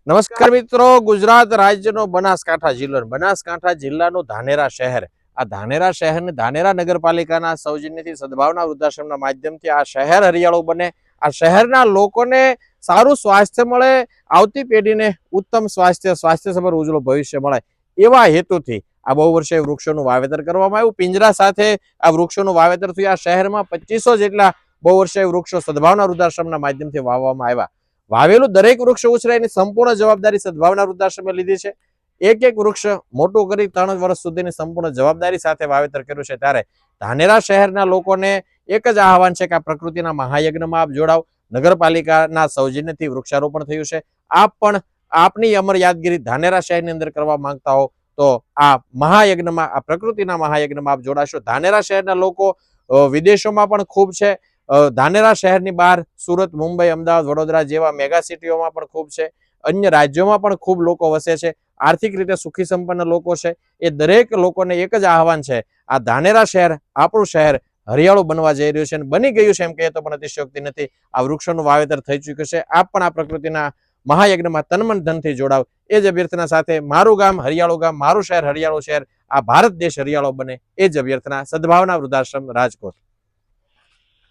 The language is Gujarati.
નમસ્કાર મિત્રો, ગુજરાત રાજ્યનો બનાસકાંઠા જિલ્લો, બનાસકાંઠા જિલ્લાનું ધાનેરા શહેર, આ ધાનેરા શહેરને ધાનેરા નગરપાલિકાના સૌજન્યથી સદભાવના વૃદ્ધાશ્રમના માધ્યમથી આ શહેર હરિયાળું બને, આ શહેરના લોકોને સારું સ્વાસ્થ્ય મળે, આવતી પેઢીને ઉત્તમ સ્વાસ્થ્યસભર ઉજ્જવળ ભવિષ્ય મળે એવા હેતુથી આ બહુ વર્ષે વૃક્ષોનું વાવેતર કરવામાં આવ્યું. પિંજરા સાથે આ વૃક્ષોનું વાવેતર થયું. આ શહેરમાં 2500 જેટલા બહુ વર્ષે વૃક્ષો સદભાવના વૃદ્ધાશ્રમના માધ્યમથી વાવવામાં આવ્યા. વાવેલું દરેક વૃક્ષ ઉછરે એની સંપૂર્ણ જવાબદારી સદભાવના વૃદ્ધાશ્રમે લીધી છે. એક એક વૃક્ષ મોટું કરી 3 વર્ષ સુધીની સંપૂર્ણ જવાબદારી સાથે વાવેતર કર્યું છે. ત્યારે ધાનેરા શહેરના લોકોને એક જ આહવાન છે કે આ પ્રકૃતિના મહાયજ્ઞમાં આપ જોડાવ. નગરપાલિકાના સૌજન્યથી વૃક્ષારોપણ થયું છે. આપ પણ આપની અમર યાદગીરી ધાનેરા શહેરની અંદર કરવા માંગતા હો તો આ મહાયજ્ઞમાં, આ પ્રકૃતિના મહાયજ્ઞમાં આપ જોડાશો. ધાનેરા શહેરના લોકો વિદેશોમાં પણ ખૂબ છે. ધાનેરા શહેરની બહાર સુરત, મુંબઈ, અમદાવાદ, વડોદરા જેવા મેગા સિટીઓમાં પણ ખૂબ છે. અન્ય રાજ્યોમાં પણ ખૂબ લોકો વસે છે. આર્થિક રીતે સુખી સંપન્ન લોકો છે. એ દરેક લોકોને એક જ આહવાન છે, આ ધાનેરા શહેર, આપણું શહેર હરિયાળું બનવા જઈ રહ્યું છે અને બની ગયું છે એમ કહીએ તો પણ અતિશયોક્તિ નથી. આ વૃક્ષોનું વાવેતર થઈ ચૂક્યું છે. આપ પણ આ પ્રકૃતિના મહાયજ્ઞમાં તનમન ધનથી જોડાવ એ જ અભ્યર્થના સાથે મારું ગામ હરિયાળું ગામ, મારું શહેર હરિયાળું શહેર, આ ભારત દેશ હરિયાળો બને એ જ અભ્યર્થના. સદભાવના વૃદ્ધાશ્રમ, રાજકોટ.